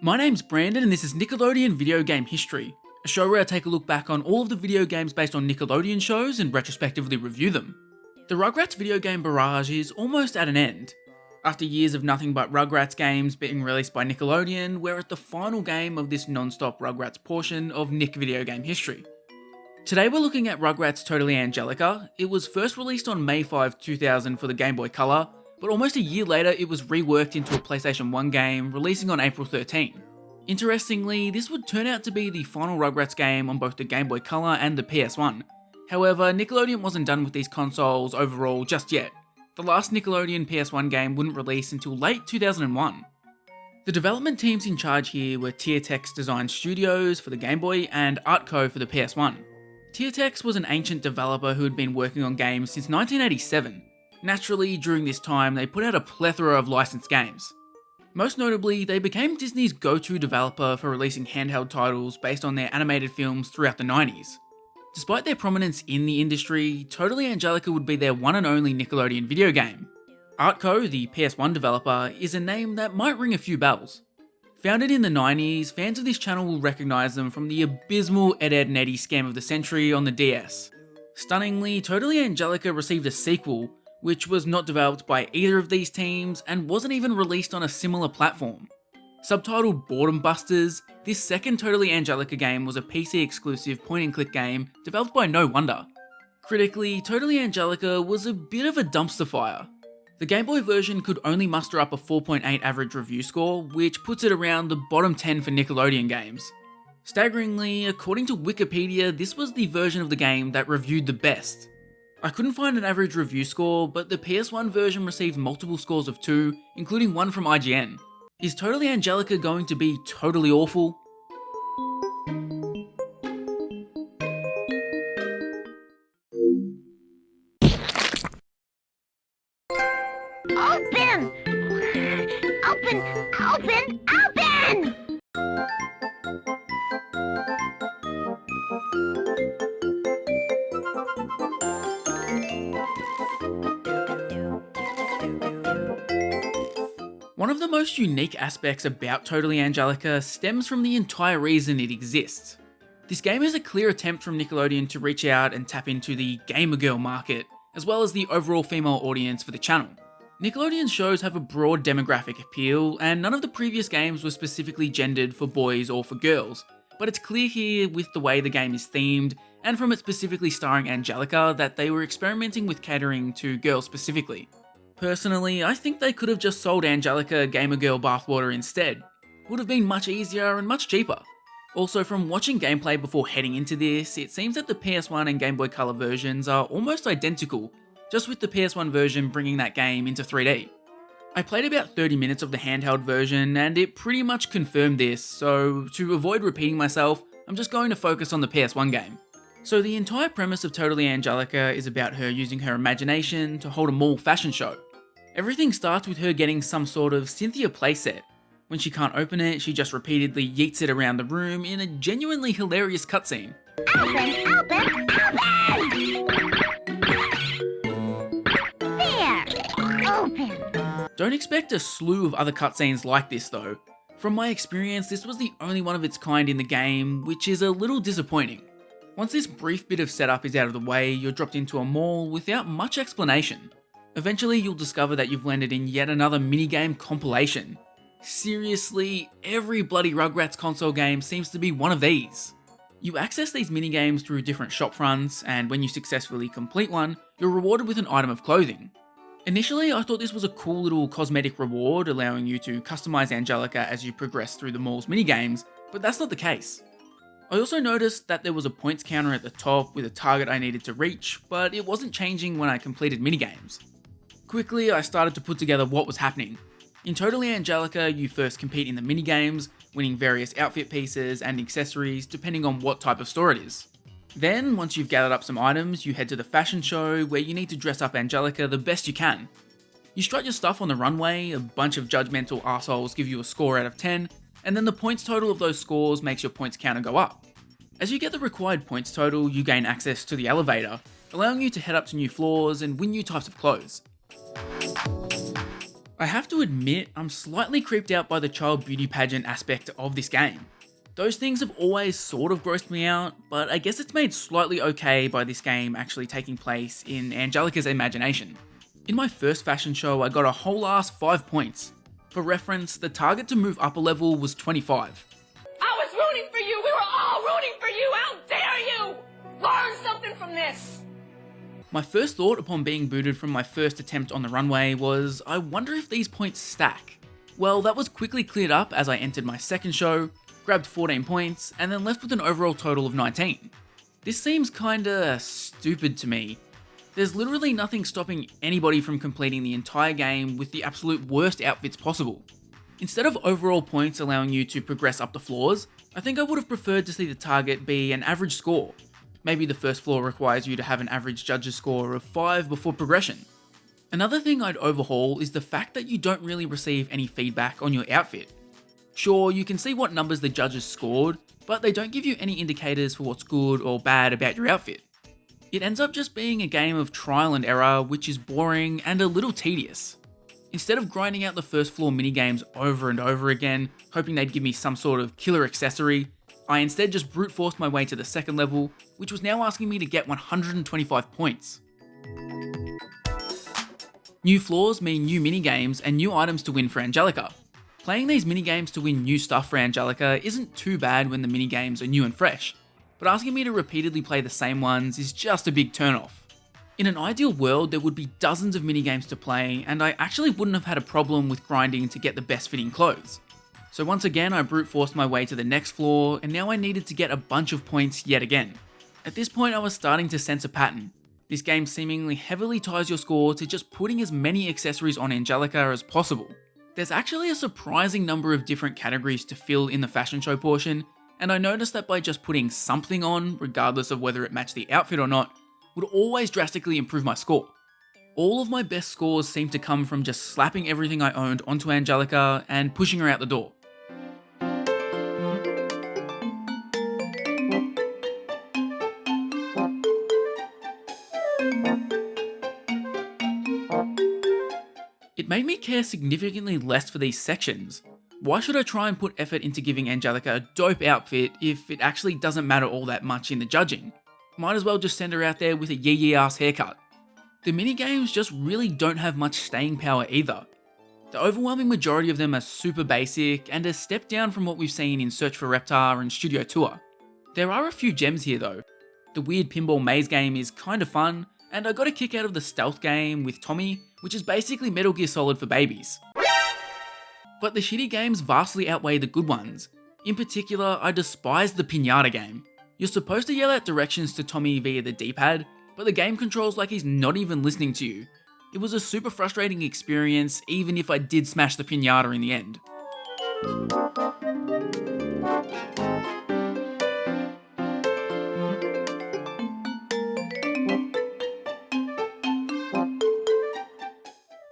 My name's Brandon and this is Nickelodeon Video Game History, a show where I take a look back on all of the video games based on Nickelodeon shows and retrospectively review them. The Rugrats video game barrage is almost at an end. After years of nothing but Rugrats games being released by Nickelodeon, we're at the final game of this non-stop Rugrats portion of Nick video game history. Today we're looking at Rugrats Totally Angelica. It was first released on May 5, 2000 for the Game Boy Color, but almost a year later it was reworked into a PlayStation 1 game, releasing on April 13. Interestingly, this would turn out to be the final Rugrats game on both the Game Boy Color and the PS1. However, Nickelodeon wasn't done with these consoles overall just yet. The last Nickelodeon PS1 game wouldn't release until late 2001. The development teams in charge here were Teartex Design Studios for the Game Boy and Artco for the PS1. Teartex was an ancient developer who had been working on games since 1987. Naturally, during this time, they put out a plethora of licensed games. Most notably, they became Disney's go-to developer for releasing handheld titles based on their animated films throughout the 90s. Despite their prominence in the industry, Totally Angelica would be their one and only Nickelodeon video game. Artco, the PS1 developer, is a name that might ring a few bells. Founded in the 90s, fans of this channel will recognise them from the abysmal Ed, Edd and Eddy scam of the century on the DS. Stunningly, Totally Angelica received a sequel, which was not developed by either of these teams and wasn't even released on a similar platform. Subtitled Boredom Busters, this second Totally Angelica game was a PC exclusive point-and-click game developed by No Wonder. Critically, Totally Angelica was a bit of a dumpster fire. The Game Boy version could only muster up a 4.8 average review score, which puts it around the bottom 10 for Nickelodeon games. Staggeringly, according to Wikipedia, this was the version of the game that reviewed the best. I couldn't find an average review score, but the PS1 version received multiple scores of 2, including one from IGN. Is Totally Angelica going to be totally awful? Open! Open! Open! Open! One of the most unique aspects about Totally Angelica stems from the entire reason it exists. This game is a clear attempt from Nickelodeon to reach out and tap into the gamer girl market, as well as the overall female audience for the channel. Nickelodeon shows have a broad demographic appeal, and none of the previous games were specifically gendered for boys or for girls, but it's clear here with the way the game is themed, and from it specifically starring Angelica, that they were experimenting with catering to girls specifically. Personally, I think they could have just sold Angelica Gamer Girl bathwater instead. Would have been much easier and much cheaper. Also, from watching gameplay before heading into this, it seems that the PS1 and Game Boy Color versions are almost identical, just with the PS1 version bringing that game into 3D. I played about 30 minutes of the handheld version and it pretty much confirmed this, so to avoid repeating myself, I'm just going to focus on the PS1 game. So the entire premise of Totally Angelica is about her using her imagination to hold a mall fashion show. Everything starts with her getting some sort of Cynthia playset. When she can't open it, she just repeatedly yeets it around the room in a genuinely hilarious cutscene. Open! Open! Open! There! Open! Don't expect a slew of other cutscenes like this though. From my experience, this was the only one of its kind in the game, which is a little disappointing. Once this brief bit of setup is out of the way, you're dropped into a mall without much explanation. Eventually, you'll discover that you've landed in yet another minigame compilation. Seriously, every bloody Rugrats console game seems to be one of these. You access these minigames through different shop fronts, and when you successfully complete one, you're rewarded with an item of clothing. Initially, I thought this was a cool little cosmetic reward, allowing you to customize Angelica as you progress through the mall's minigames, but that's not the case. I also noticed that there was a points counter at the top with a target I needed to reach, but it wasn't changing when I completed minigames. Quickly, I started to put together what was happening. In Totally Angelica, you first compete in the minigames, winning various outfit pieces and accessories depending on what type of store it is. Then, once you've gathered up some items, you head to the fashion show where you need to dress up Angelica the best you can. You strut your stuff on the runway, a bunch of judgmental assholes give you a score out of 10, and then the points total of those scores makes your points counter go up. As you get the required points total, you gain access to the elevator, allowing you to head up to new floors and win new types of clothes. I have to admit, I'm slightly creeped out by the child beauty pageant aspect of this game. Those things have always sort of grossed me out, but I guess it's made slightly okay by this game actually taking place in Angelica's imagination. In my first fashion show, I got a whole ass 5 points. For reference, the target to move up a level was 25. I was rooting for you! We were all rooting for you! How dare you! Learn something from this! My first thought upon being booted from my first attempt on the runway was, I wonder if these points stack. Well, that was quickly cleared up as I entered my second show, grabbed 14 points, and then left with an overall total of 19. This seems kinda stupid to me. There's literally nothing stopping anybody from completing the entire game with the absolute worst outfits possible. Instead of overall points allowing you to progress up the floors, I think I would have preferred to see the target be an average score. Maybe the first floor requires you to have an average judge's score of 5 before progression. Another thing I'd overhaul is the fact that you don't really receive any feedback on your outfit. Sure, you can see what numbers the judges scored, but they don't give you any indicators for what's good or bad about your outfit. It ends up just being a game of trial and error, which is boring and a little tedious. Instead of grinding out the first floor minigames over and over again, hoping they'd give me some sort of killer accessory, I instead just brute forced my way to the second level, which was now asking me to get 125 points. New floors mean new minigames and new items to win for Angelica. Playing these minigames to win new stuff for Angelica isn't too bad when the minigames are new and fresh, but asking me to repeatedly play the same ones is just a big turnoff. In an ideal world, there would be dozens of minigames to play, and I actually wouldn't have had a problem with grinding to get the best fitting clothes. So once again, I brute forced my way to the next floor, and now I needed to get a bunch of points yet again. At this point, I was starting to sense a pattern. This game seemingly heavily ties your score to just putting as many accessories on Angelica as possible. There's actually a surprising number of different categories to fill in the fashion show portion, and I noticed that by just putting something on, regardless of whether it matched the outfit or not, would always drastically improve my score. All of my best scores seemed to come from just slapping everything I owned onto Angelica and pushing her out the door. It made me care significantly less for these sections. Why should I try and put effort into giving Angelica a dope outfit if it actually doesn't matter all that much in the judging? Might as well just send her out there with a yee ass haircut. The minigames just really don't have much staying power either. The overwhelming majority of them are super basic and a step down from what we've seen in Search for Reptar and Studio Tour. There are a few gems here though. The weird pinball maze game is kinda fun, and I got a kick out of the stealth game with Tommy, which is basically Metal Gear Solid for babies. But the shitty games vastly outweigh the good ones. In particular, I despise the pinata game. You're supposed to yell out directions to Tommy via the D-pad, but the game controls like he's not even listening to you. It was a super frustrating experience, even if I did smash the pinata in the end.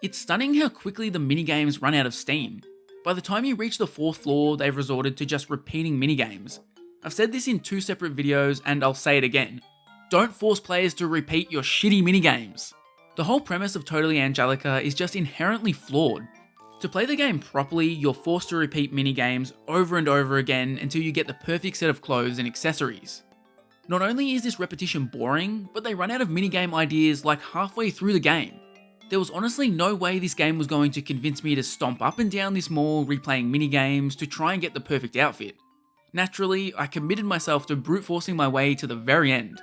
It's stunning how quickly the minigames run out of steam. By the time you reach the 4th floor, they've resorted to just repeating minigames. I've said this in 2 separate videos and I'll say it again. Don't force players to repeat your shitty minigames. The whole premise of Totally Angelica is just inherently flawed. To play the game properly, you're forced to repeat minigames over and over again until you get the perfect set of clothes and accessories. Not only is this repetition boring, but they run out of minigame ideas like halfway through the game. There was honestly no way this game was going to convince me to stomp up and down this mall replaying minigames to try and get the perfect outfit. Naturally, I committed myself to brute forcing my way to the very end.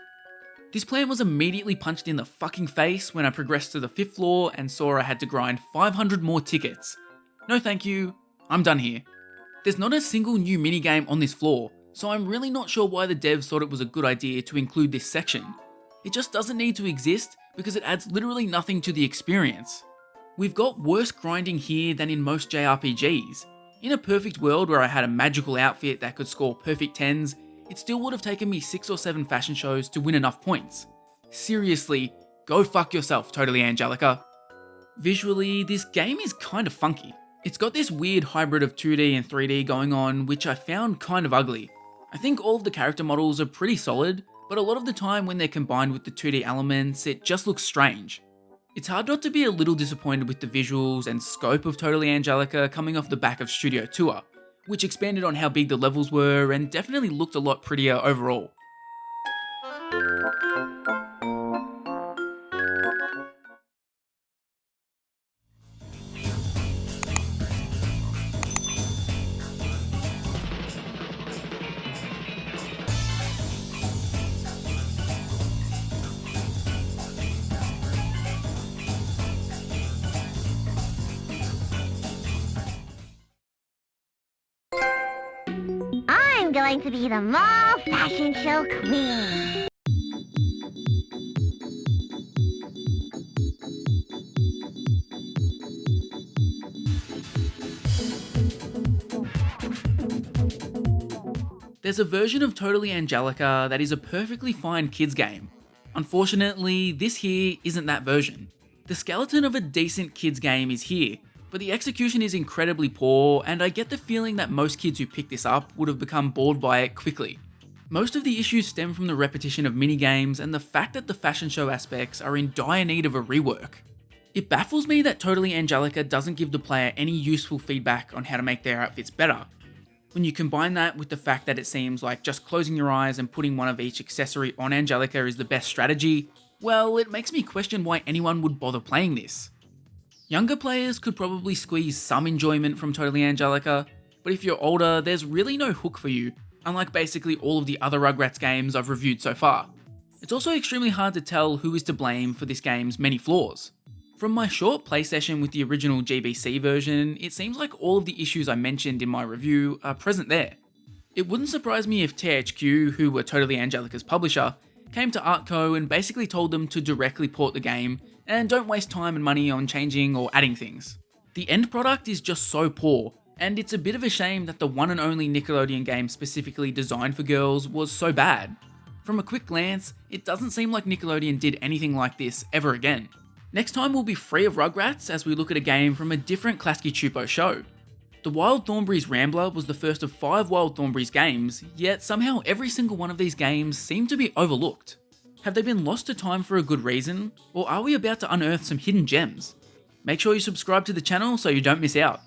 This plan was immediately punched in the fucking face when I progressed to the 5th floor and saw I had to grind 500 more tickets. No thank you, I'm done here. There's not a single new minigame on this floor, so I'm really not sure why the devs thought it was a good idea to include this section. It just doesn't need to exist because it adds literally nothing to the experience. We've got worse grinding here than in most JRPGs. In a perfect world where I had a magical outfit that could score perfect 10s, it still would have taken me 6 or 7 fashion shows to win enough points. Seriously, go fuck yourself, Totally Angelica. Visually, this game is kind of funky. It's got this weird hybrid of 2D and 3D going on, which I found kind of ugly. I think all of the character models are pretty solid, but a lot of the time when they're combined with the 2D elements, it just looks strange. It's hard not to be a little disappointed with the visuals and scope of Totally Angelica coming off the back of Studio Tour, which expanded on how big the levels were and definitely looked a lot prettier overall. I'm going to be the mall fashion show queen. There's a version of Totally Angelica that is a perfectly fine kids game. Unfortunately, this here isn't that version. The skeleton of a decent kids game is here, but the execution is incredibly poor, and I get the feeling that most kids who pick this up would have become bored by it quickly. Most of the issues stem from the repetition of minigames and the fact that the fashion show aspects are in dire need of a rework. It baffles me that Totally Angelica doesn't give the player any useful feedback on how to make their outfits better. When you combine that with the fact that it seems like just closing your eyes and putting one of each accessory on Angelica is the best strategy, well, it makes me question why anyone would bother playing this. Younger players could probably squeeze some enjoyment from Totally Angelica, but if you're older, there's really no hook for you, unlike basically all of the other Rugrats games I've reviewed so far. It's also extremely hard to tell who is to blame for this game's many flaws. From my short play session with the original GBC version, it seems like all of the issues I mentioned in my review are present there. It wouldn't surprise me if THQ, who were Totally Angelica's publisher, came to Artco and basically told them to directly port the game and don't waste time and money on changing or adding things. The end product is just so poor, and it's a bit of a shame that the one and only Nickelodeon game specifically designed for girls was so bad. From a quick glance, it doesn't seem like Nickelodeon did anything like this ever again. Next time we'll be free of Rugrats as we look at a game from a different Klasky Csupo show. The Wild Thornberrys Rambler was the first of 5 Wild Thornberrys games, yet somehow every single one of these games seem to be overlooked. Have they been lost to time for a good reason, or are we about to unearth some hidden gems? Make sure you subscribe to the channel so you don't miss out.